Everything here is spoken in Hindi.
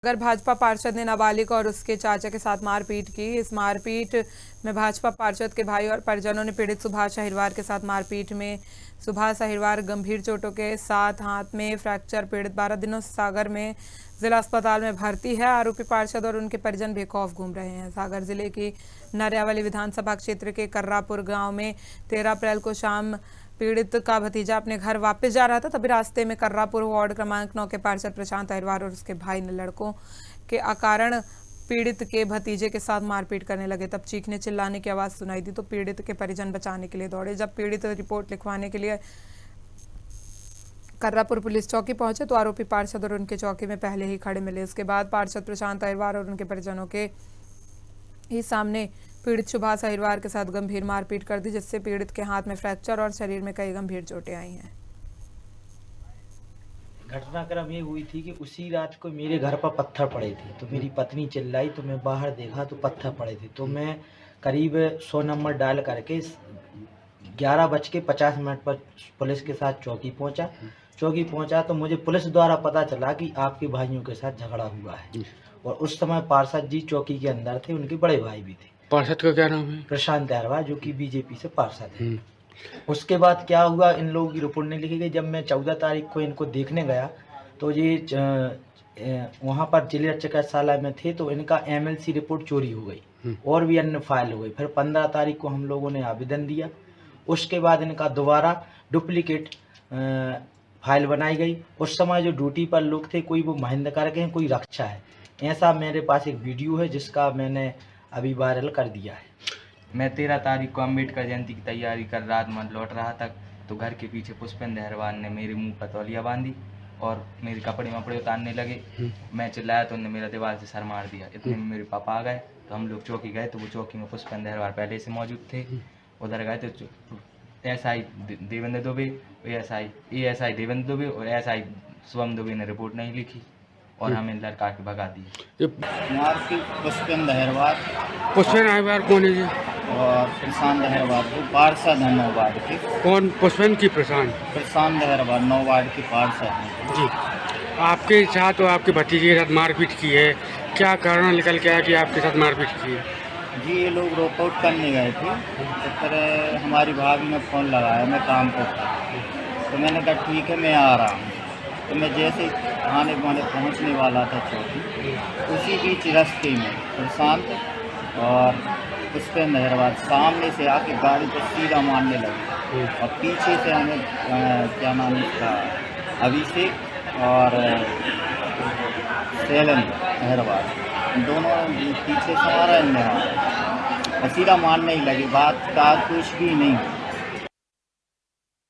अगर भाजपा पार्षद ने नाबालिग और उसके चाचा के साथ मारपीट की। इस मारपीट में भाजपा पार्षद के भाई और परिजनों ने पीड़ित सुभाष अहिरवार के साथ मारपीट में सुभाष अहिरवार गंभीर चोटों के साथ हाथ में फ्रैक्चर, पीड़ित 12 दिनों से सागर में जिला अस्पताल में भर्ती है। आरोपी पार्षद और उनके परिजन बेखौफ घूम रहे हैं। सागर जिले की नरियावली विधानसभा क्षेत्र के कर्रापुर गांव में 13 अप्रैल को शाम पीड़ित का भतीजा अपने घर वापस जा रहा था, तभी रास्ते में कर्रापुर वार्ड क्रमांक 9 के पार्षद प्रशांत अहिरवार और उसके भाई ने लड़कों के अकारण पीड़ित के भतीजे के साथ मारपीट करने लगे। तब चीखने चिल्लाने की आवाज सुनाई दी तो पीड़ित के परिजन बचाने के लिए दौड़े। जब पीड़ित रिपोर्ट लिखवाने के लिए कर्रापुर पुलिस चौकी पहुंचे तो आरोपी पार्षद और उनके चौकी में पहले ही खड़े मिले। इसके बाद पार्षद प्रशांत अहिरवार और उनके परिजनों के ही सामने पीड़ित सुभाष अहिरवार के साथ गंभीर मारपीट कर दी, जिससे पीड़ित के हाथ में फ्रैक्चर और शरीर में कई गंभीर चोटें आई हैं। घटनाक्रम ये हुई थी कि उसी रात को मेरे घर पर पत्थर पड़े थे, तो मेरी पत्नी चिल्लाई तो मैं बाहर देखा तो पत्थर पड़े थे। तो मैं करीब 100 नंबर डायल करके 11:50 पर पुलिस के साथ चौकी पहुंचा तो मुझे पुलिस द्वारा पता चला कि आपके भाइयों के साथ झगड़ा हुआ है। और उस समय पार्षद जी चौकी के अंदर थे, उनके बड़े भाई भी थे। पार्षद का क्या नाम है? प्रशांत अहिरवार, जो कि बीजेपी से पार्षद है। उसके बाद क्या हुआ, इन लोगों की रिपोर्ट नहीं लिखी गई। जब मैं 14 तारीख को इनको देखने गया तो ये वहाँ पर जिला चिकित्सालय में थे, तो इनका MLC रिपोर्ट चोरी हो गई और भी अन्य फाइल हो गई। फिर 15 तारीख को हम लोगों ने आवेदन दिया। उसके बाद इनका दोबारा डुप्लीकेट फाइल बनाई गई। उस समय जो ड्यूटी पर लोग थे, कोई वो महेंद्र करके हैं, कोई रक्षा है। ऐसा मेरे पास एक वीडियो है जिसका मैंने अभी वायरल कर दिया है। मैं 13 तारीख को अम्बेडकर जयंती की तैयारी कर रात में लौट रहा था, तो घर के पीछे पुष्पेंद्र अहिरवार ने मेरे मुंह पर तौलिया बांधी और मेरे कपड़े वपड़े उतारने लगे। मैं चिल्लाया तो उन्होंने मेरा दीवार से सर मार दिया। इतने में मेरे पापा आ गए तो हम लोग चौकी गए, तो वो चौकी में पुष्पेंद्र अहिरवार पहले से मौजूद थे। उधर गए तो SI देवेंद्र दुबे, ASI देवेंद्र दुबे और SI शुभम दुबे ने रिपोर्ट नहीं लिखी और हमें लड़का के भगा दिए। पुष्पेंद्र अहिरवार कौन है जी? और प्रशांत अहिरवार जो पार्षद हैं 9 वार्ड के। कौन पुष्पेंद्र की? प्रशांत अहिरवार 9 वार्ड के पार्षद हैं जी। आपके साथ और आपके भतीजे के साथ मारपीट की है, क्या कारण निकल के आया कि आपके साथ मारपीट की है? जी, ये लोग रोकआउट करने गए थे, तो फिर हमारी भाभी ने फ़ोन लगाया, मैं काम पर था, तो मैंने कहा ठीक है मैं आ रहा हूँ। तो मैं जैसे आने वाले पहुँचने वाला था चौकी, उसी बीच रास्ते में प्रशांत और पुष्पेंद्र अहिरवार सामने से आके गाड़ी पर सीधा मारने लगे और पीछे से हमें क्या नाम इसका अभिषेक और शैलेंद्र अहिरवार दोनों पीछे से आ रहे हैं और सीधा मारने ही लगे। बात का कुछ भी नहीं।